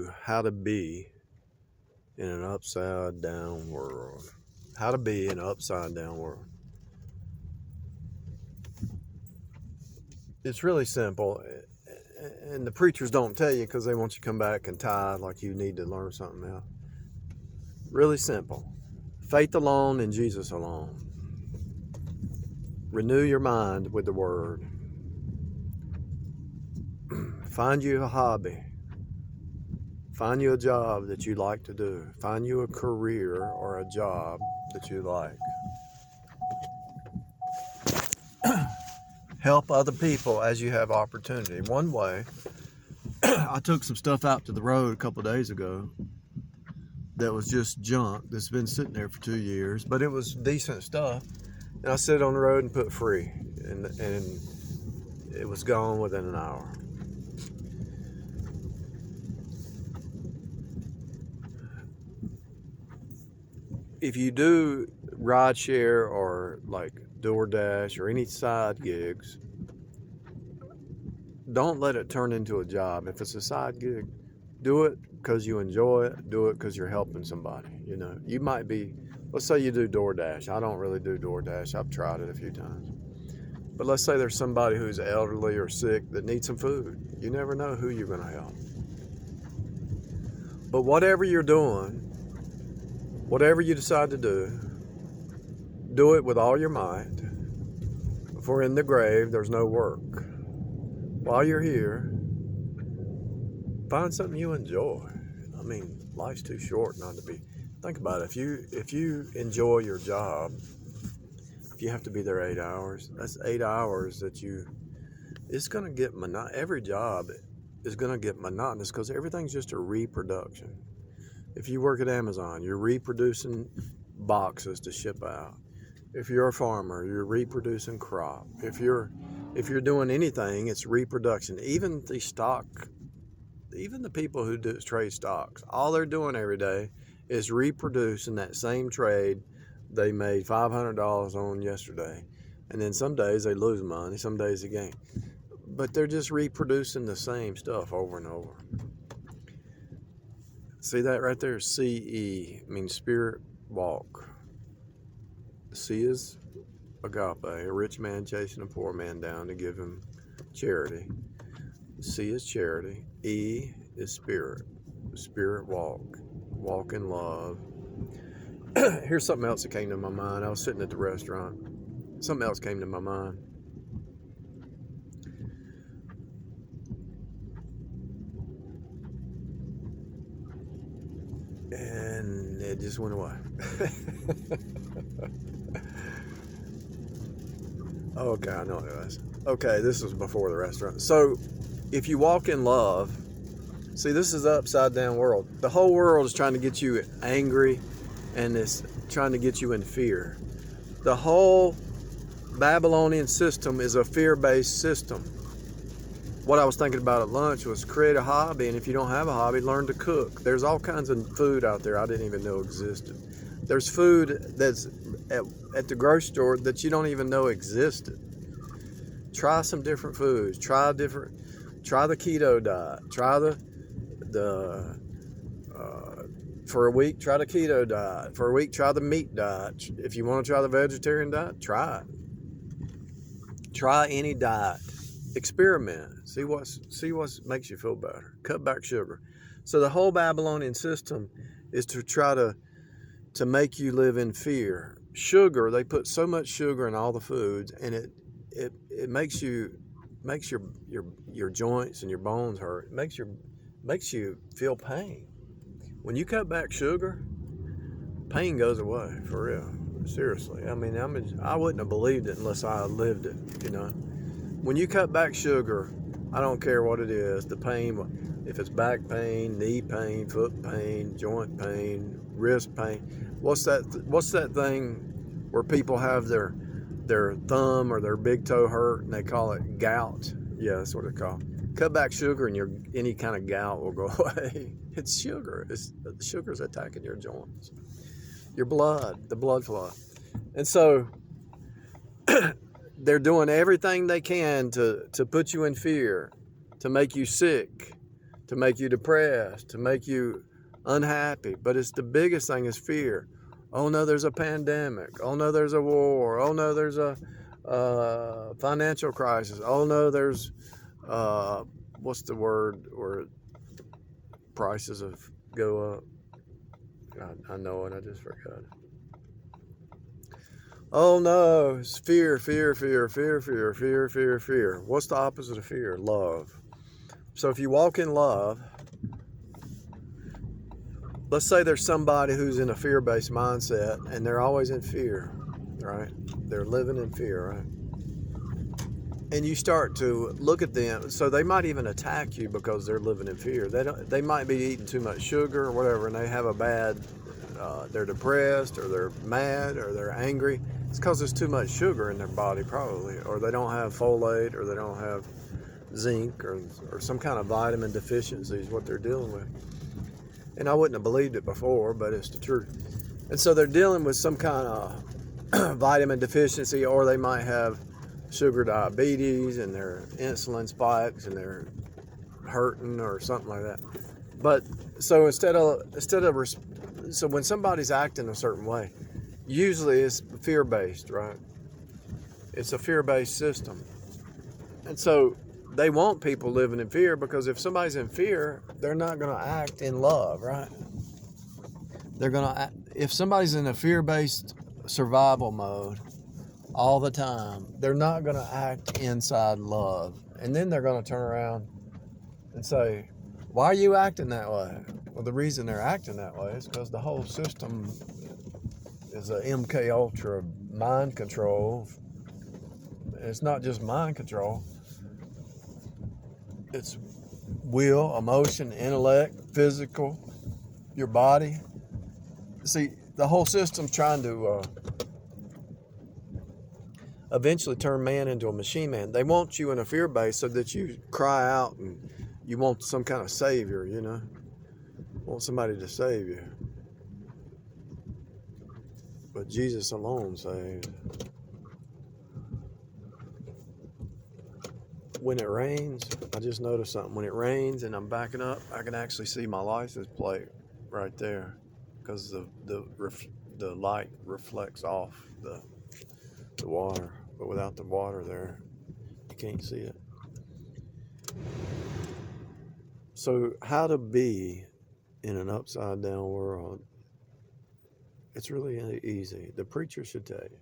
you how to be in an upside down world. How to be in an upside down world. It's really simple, and the preachers don't tell you because they want you to come back and tithe like you need to learn something else. Really simple. Faith alone and Jesus alone. Renew your mind with the Word. Find you a hobby. Find you a job that you like to do. Find you a career or a job that you like. Help other people as you have opportunity. One way, I took some stuff out to the road a couple of days ago that was just junk that's been sitting there for 2 years, but it was decent stuff. And I set it on the road and put free, and it was gone within an hour. If you do rideshare or like DoorDash or any side gigs, don't let it turn into a job. If it's a side gig, do it because you enjoy it. Do it because you're helping somebody. You know, you might be, let's say you do DoorDash. I don't really do DoorDash. I've tried it a few times. But let's say there's somebody who's elderly or sick that needs some food. You never know who you're going to help. But whatever you're doing, whatever you decide to do it with all your might. For in the grave, there's no work. While you're here, find something you enjoy. I mean, life's too short not to be. Think about it. If you enjoy your job, if you have to be there 8 hours, that's 8 hours that it's going to get every job is going to get monotonous because everything's just a reproduction. If you work at Amazon, you're reproducing boxes to ship out. If you're a farmer, you're reproducing crop. If you're doing anything, it's reproduction. Even the people who trade stocks, all they're doing every day is reproducing that same trade they made $500 on yesterday. And then some days they lose money, some days they gain. But they're just reproducing the same stuff over and over. See that right there? CE means spirit walk. C is agape, a rich man chasing a poor man down to give him charity. C is charity. E is spirit. Spirit walk. Walk in love. Here's something else that came to my mind. I was sitting at the restaurant. Something else came to my mind. And it just went away. Okay, I know what it was. Okay, this was before the restaurant. So, if you walk in love, see, this is the upside down world. The whole world is trying to get you angry and it's trying to get you in fear. The whole Babylonian system is a fear-based system. What I was thinking about at lunch was create a hobby, and if you don't have a hobby, learn to cook. There's all kinds of food out there I didn't even know existed. There's food that's at the grocery store that you don't even know existed. Try some different foods. Try the keto diet. For a week, try the keto diet. For a week, try the meat diet. If you want to try the vegetarian diet, try it. Try any diet. Experiment. See what makes you feel better. Cut back sugar. So the whole Babylonian system is to try to make you live in fear. Sugar, they put so much sugar in all the foods, and it makes your joints and your bones hurt. It makes you feel pain. When you cut back sugar, pain goes away, for real. Seriously. I mean, I wouldn't have believed it unless I lived it, you know. When you cut back sugar, I don't care what it is, the pain, if it's back pain, knee pain, foot pain, joint pain, wrist pain. What's that thing where people have their thumb or their big toe hurt and they call it gout? Yeah, that's what it's called. Cut back sugar and any kind of gout will go away. It's sugar. Sugar's attacking your joints, your blood, the blood flow. And so they're doing everything they can to put you in fear, to make you sick, to make you depressed, to make you unhappy. But it's the biggest thing is fear. Oh no, there's a pandemic. Oh no, there's a war. Oh no, there's a financial crisis. Oh no, there's what's the word where prices of go up? I know it. I just forgot it. Oh no, it's fear, fear, fear, fear, fear, fear, fear, fear. What's the opposite of fear? Love. So if you walk in love, let's say there's somebody who's in a fear-based mindset and they're always in fear, right? They're living in fear, right? And you start to look at them, so they might even attack you because they're living in fear. They might be eating too much sugar or whatever, and they have a bad, they're depressed or they're mad or they're angry. It's because there's too much sugar in their body probably, or they don't have folate, or they don't have zinc, or some kind of vitamin deficiency is what they're dealing with. And I wouldn't have believed it before, but it's the truth. And so they're dealing with some kind of vitamin deficiency, or they might have sugar diabetes and their insulin spikes and they're hurting or something like that. But so so when somebody's acting a certain way, usually it's fear-based, right? It's a fear-based system. And so they want people living in fear, because if somebody's in fear, they're not going to act in love, right? They're going to, if somebody's in a fear-based survival mode all the time, they're not going to act inside love. And then they're going to turn around and say, why are you acting that way? Well, the reason they're acting that way is because the whole system is a MK Ultra mind control. It's not just mind control. It's will, emotion, intellect, physical, your body. See, the whole system's trying to eventually turn man into a machine man. They want you in a fear base so that you cry out and you want some kind of savior, you know? Want somebody to save you. But Jesus alone saves. When it rains, I just noticed something. When it rains and I'm backing up, I can actually see my license plate right there, because the light reflects off the water. But without the water there, you can't see it. So how to be in an upside down world? It's really easy. The preacher should tell you,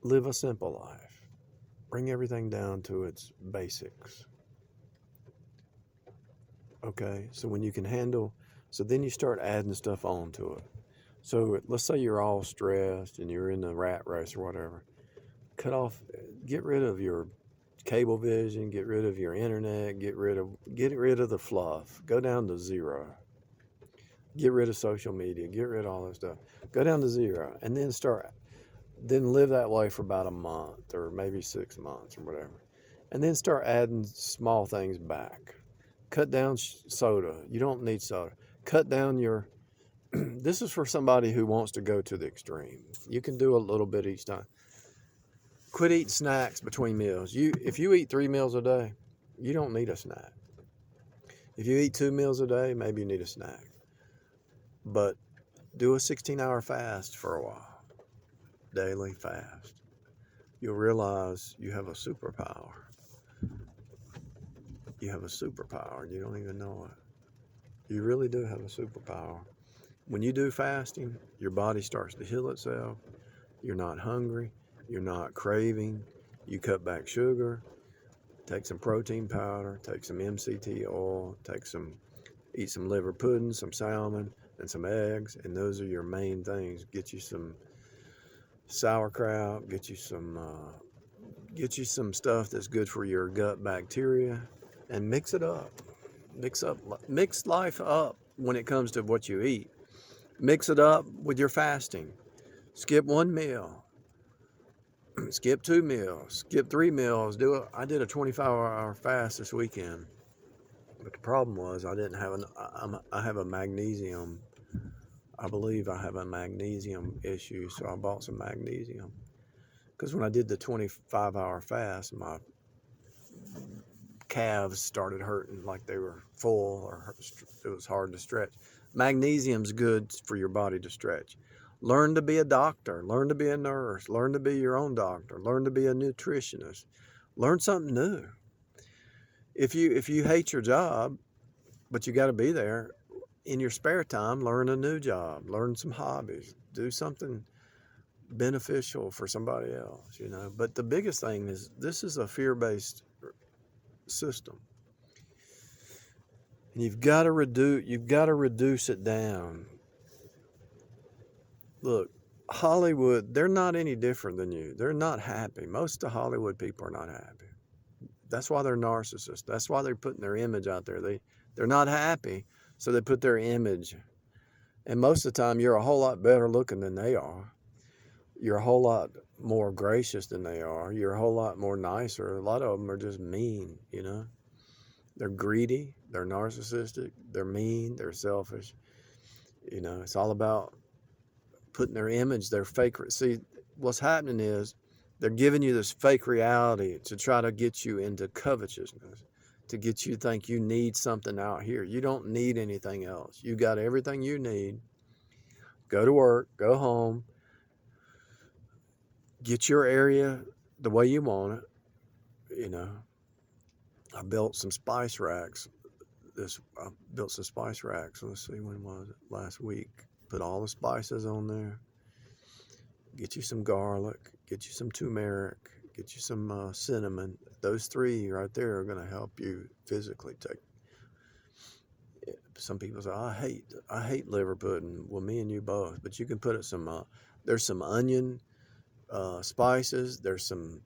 live a simple life. Bring everything down to its basics. Okay, so when you can handle, so then you start adding stuff onto it. So let's say you're all stressed and you're in the rat race or whatever. Get rid of your cable vision, get rid of your internet, get rid of the fluff. Go down to zero. Get rid of social media, get rid of all that stuff. Go down to zero, and then live that way for about a month or maybe 6 months or whatever. And then start adding small things back. Cut down soda. You don't need soda. Cut down your, this is for somebody who wants to go to the extreme. You can do a little bit each time. Quit eating snacks between meals. If you eat 3 meals a day, you don't need a snack. If you eat 2 meals a day, maybe you need a snack. But do a 16-hour fast for a while. Daily fast. You'll realize you have a superpower. You have a superpower and you don't even know it. You really do have a superpower. When you do fasting, your body starts to heal itself. You're not hungry. You're not craving. You cut back sugar. Take some protein powder. Take some MCT oil. Eat some liver pudding, some salmon, and some eggs. And those are your main things. Get you some sauerkraut. Get you some stuff that's good for your gut bacteria, and mix it up. Mix life up when it comes to what you eat. Mix it up with your fasting. Skip 1 meal. Skip 2 meals. Skip 3 meals. I did a 25-hour fast this weekend, but the problem was I have a magnesium. I believe I have a magnesium issue, so I bought some magnesium. Because when I did the 25-hour fast, my calves started hurting like they were full or it was hard to stretch. Magnesium's good for your body to stretch. Learn to be a doctor, learn to be a nurse, learn to be your own doctor, learn to be a nutritionist. Learn something new. If you hate your job, but you got to be there, in your spare time, learn a new job, learn some hobbies, do something beneficial for somebody else, you know. But the biggest thing is this is a fear-based system. And you've got to reduce it down. Look, Hollywood, they're not any different than you. They're not happy. Most of Hollywood people are not happy. That's why they're narcissists. That's why they're putting their image out there. They're not happy, so they put their image. And most of the time, you're a whole lot better looking than they are. You're a whole lot more gracious than they are. You're a whole lot more nicer. A lot of them are just mean, you know. They're greedy. They're narcissistic. They're mean. They're selfish. You know, it's all about putting their image, their fake. See, what's happening is they're giving you this fake reality to try to get you into covetousness, to get you to think you need something out here. You don't need anything else. You got everything you need. Go to work, go home, get your area the way you want it. You know, I built some spice racks. Let's see, when was it? Last week. Put all the spices on there. Get you some garlic, get you some turmeric, get you some cinnamon. Those three right there are going to help you physically take. Some people say, I hate liver pudding. Well, me and you both. But you can put it there's some onion spices. There's some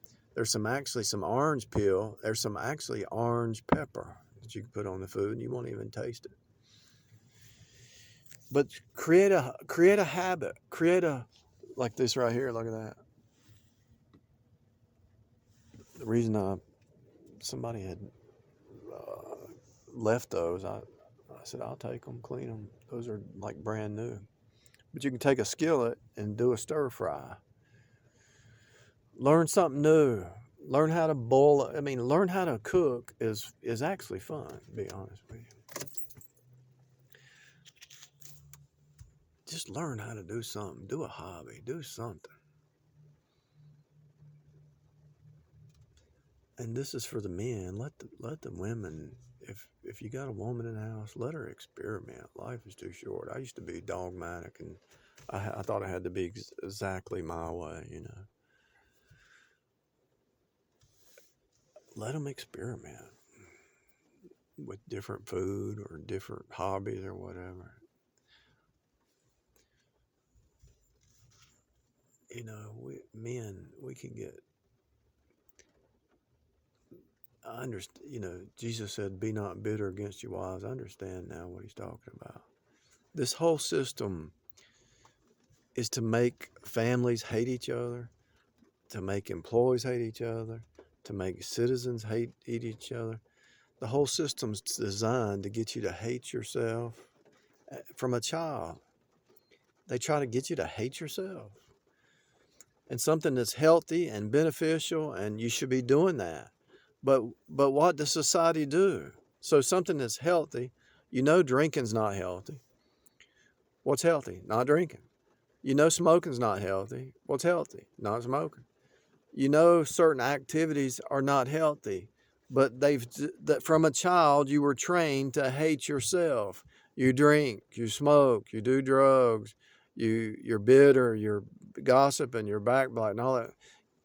actually some orange peel. There's some actually orange pepper that you can put on the food, and you won't even taste it. But create a habit. Like this right here. Look at that. The reason somebody had left those, I said, I'll take them, clean them. Those are like brand new. But you can take a skillet and do a stir fry. Learn something new. Learn how to boil. Learn how to cook is actually fun, to be honest with you. Just learn how to do something. Do a hobby. Do something. And this is for the men. Let the women, if you got a woman in the house, let her experiment. Life is too short. I used to be dogmatic, and I thought I had to be exactly my way, you know. Let them experiment with different food or different hobbies or whatever. You know, we can get. I understand. You know, Jesus said, "Be not bitter against your wives." I understand now what he's talking about. This whole system is to make families hate each other, to make employees hate each other, to make citizens hate each other. The whole system's designed to get you to hate yourself from a child. They try to get you to hate yourself. And something that's healthy and beneficial, and you should be doing that. But what does society do? So something that's healthy, you know drinking's not healthy. What's healthy? Not drinking. You know smoking's not healthy. What's healthy? Not smoking. You know certain activities are not healthy, but from a child you were trained to hate yourself. You drink, you smoke, you do drugs, you're bitter, you're gossiping, you're backbiting, all that.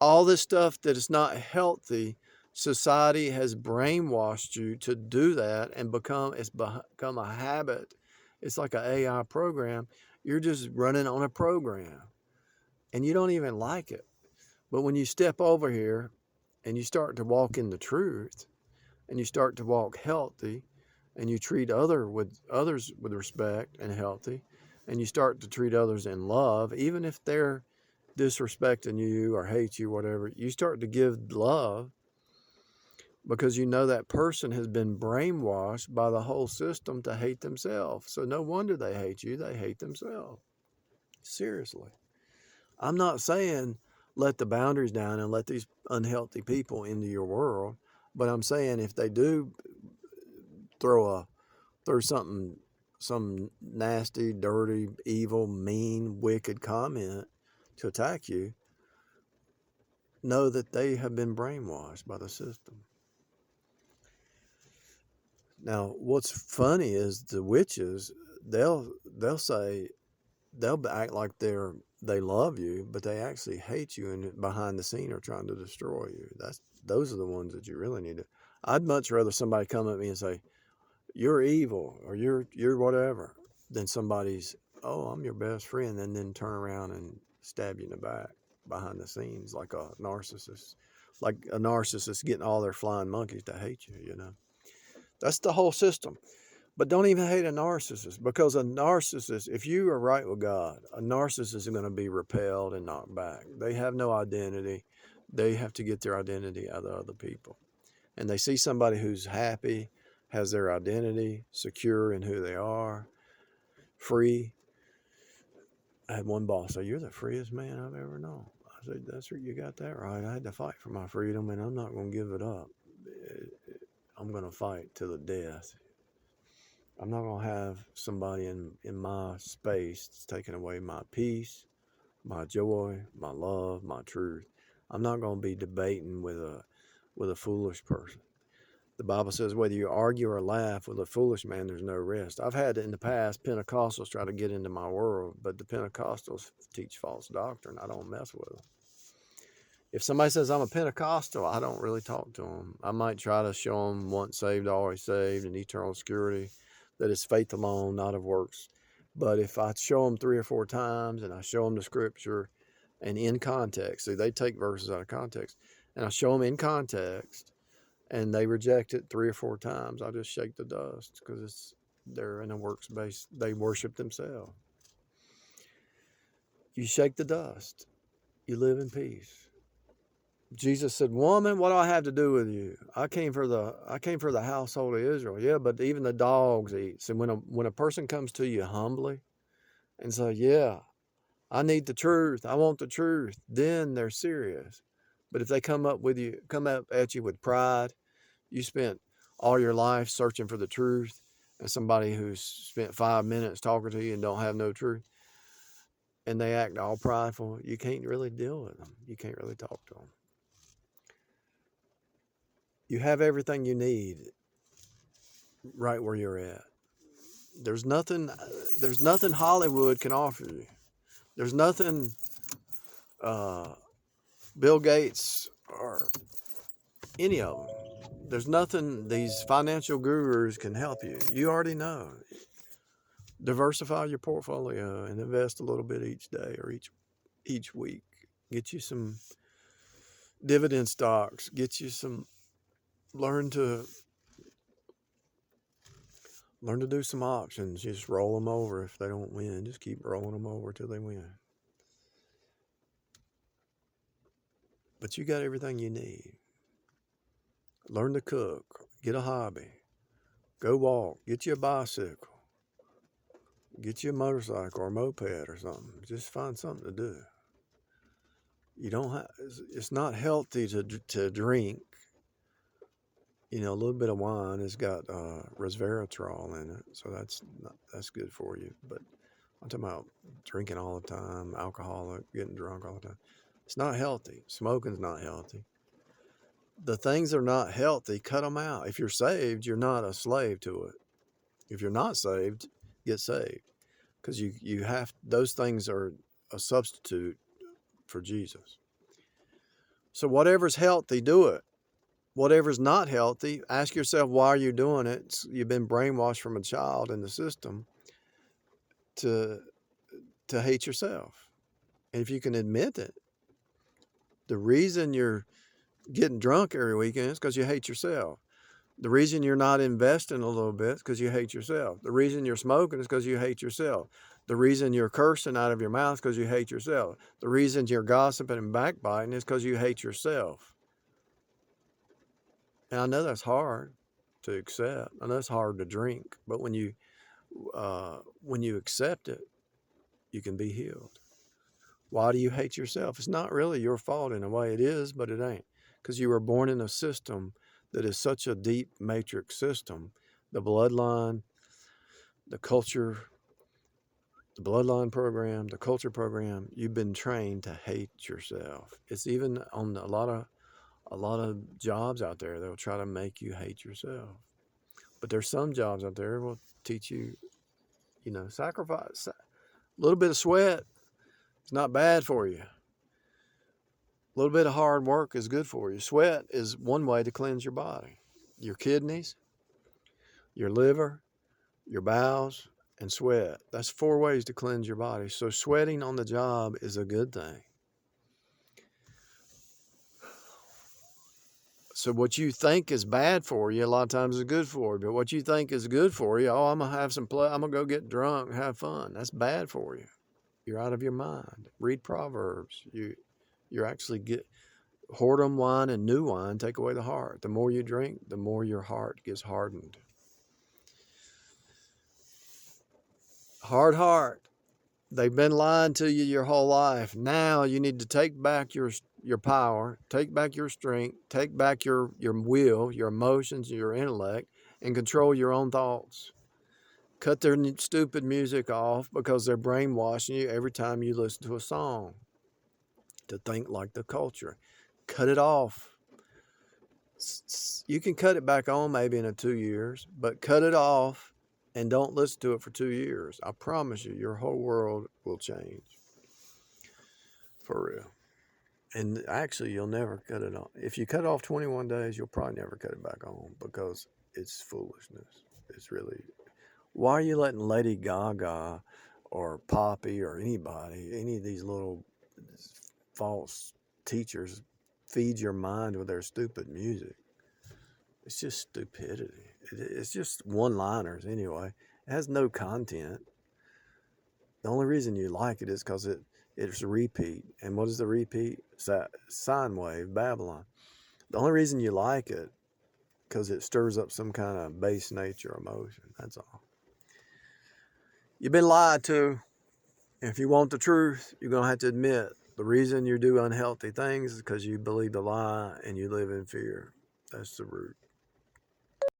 All this stuff that is not healthy, society has brainwashed you to do that, and it's become a habit. It's like an AI program. You're just running on a program, and you don't even like it. But when you step over here and you start to walk in the truth, and you start to walk healthy, and you treat others with respect and healthy, and you start to treat others in love, even if they're disrespecting you or hate you, whatever, you start to give love, because you know that person has been brainwashed by the whole system to hate themselves. So no wonder they hate you. They hate themselves. Seriously. I'm not saying let the boundaries down and let these unhealthy people into your world. But I'm saying if they do throw something, some nasty, dirty, evil, mean, wicked comment to attack you, know that they have been brainwashed by the system. Now, what's funny is the witches, they'll say, they'll act like they love you, but they actually hate you, and behind the scene are trying to destroy you. Those are the ones that you really need to. I'd much rather somebody come at me and say, "You're evil," or "You're whatever," than somebody's, "Oh, I'm your best friend," and then turn around and stab you in the back behind the scenes like a narcissist. Like a narcissist getting all their flying monkeys to hate you, That's the whole system. But don't even hate a narcissist, because a narcissist, if you are right with God, a narcissist is going to be repelled and knocked back. They have no identity. They have to get their identity out of other people. And they see somebody who's happy, has their identity secure in who they are, free. I had one boss say, "You're the freest man I've ever known." I said, "That's right, you got that right. I had to fight for my freedom, and I'm not going to give it up. I'm going to fight to the death. I'm not going to have somebody in my space that's taking away my peace, my joy, my love, my truth. I'm not going to be debating with a foolish person." The Bible says whether you argue or laugh with a foolish man, there's no rest. I've had in the past Pentecostals try to get into my world, but the Pentecostals teach false doctrine. I don't mess with them. If somebody says I'm a Pentecostal, I don't really talk to them. I might try to show them once saved, always saved, and eternal security, that it's faith alone, not of works. But if I show them 3 or 4 times and I show them the scripture and in context, see, they take verses out of context, and I show them in context and they reject it 3 or 4 times, I just shake the dust, because they're in a works based, they worship themselves. You shake the dust, you live in peace. Jesus said, "Woman, what do I have to do with you? I came for the household of Israel." Yeah, but even the dogs eat. So when a person comes to you humbly and say, "Yeah, I need the truth, I want the truth," then they're serious. But if they come up at you with pride, you spent all your life searching for the truth, and somebody who's spent 5 minutes talking to you and don't have no truth, and they act all prideful, you can't really deal with them. You can't really talk to them. You have everything you need right where you're at. There's nothing Hollywood can offer you. There's nothing Bill Gates or any of them. There's nothing these financial gurus can help you. You already know. Diversify your portfolio and invest a little bit each day or each week. Get you some dividend stocks. Get you some. Learn to do some options. Just roll them over if they don't win. Just keep rolling them over till they win. But you got everything you need. Learn to cook. Get a hobby. Go walk. Get you a bicycle. Get you a motorcycle or a moped or something. Just find something to do. You don't have. It's not healthy to drink. A little bit of wine has got resveratrol in it, so that's good for you. But I'm talking about drinking all the time, alcoholic, getting drunk all the time. It's not healthy. Smoking's not healthy. The things that are not healthy, cut them out. If you're saved, you're not a slave to it. If you're not saved, get saved, because you have, those things are a substitute for Jesus. So whatever's healthy, do it. Whatever's not healthy, ask yourself, why are you doing it? You've been brainwashed from a child in the system to hate yourself. And if you can admit it, the reason you're getting drunk every weekend is because you hate yourself. The reason you're not investing a little bit is because you hate yourself. The reason you're smoking is because you hate yourself. The reason you're cursing out of your mouth is because you hate yourself. The reason you're gossiping and backbiting is because you hate yourself. And I know that's hard to accept. I know it's hard to drink, but when you accept it, you can be healed. Why do you hate yourself? It's not really your fault in a way. It is, but it ain't, because you were born in a system that is such a deep matrix system. The bloodline, the culture, the bloodline program, the culture program, you've been trained to hate yourself. It's even on a lot of jobs out there, they'll try to make you hate yourself. But there's some jobs out there that will teach you, sacrifice. A little bit of sweat is not bad for you. A little bit of hard work is good for you. Sweat is one way to cleanse your body. Your kidneys, your liver, your bowels, and sweat. That's 4 ways to cleanse your body. So sweating on the job is a good thing. So what you think is bad for you, a lot of times is good for you. But what you think is good for you, I'm gonna have some play. I'm gonna go get drunk, and have fun. That's bad for you. You're out of your mind. Read Proverbs. You're actually get whoredom wine and new wine take away the heart. The more you drink, the more your heart gets hardened. Hard heart. They've been lying to you your whole life. Now you need to take back your power, take back your strength, take back your will, your emotions, your intellect, and control your own thoughts. Cut their stupid music off because they're brainwashing you every time you listen to a song to think like the culture. Cut it off. You can cut it back on maybe in 2 years, but cut it off and don't listen to it for 2 years. I promise you, your whole world will change. For real. And actually, you'll never cut it off. If you cut off 21 days, you'll probably never cut it back on because it's foolishness. It's really. Why are you letting Lady Gaga or Poppy or anybody, any of these little false teachers, feed your mind with their stupid music? It's just stupidity. It's just one-liners anyway. It has no content. The only reason you like it is because it's a repeat. And what is the repeat? Sine wave, Babylon. The only reason you like it because it stirs up some kind of base nature emotion. That's all. You've been lied to. If you want the truth, you're going to have to admit the reason you do unhealthy things is because you believe the lie and you live in fear. That's the root.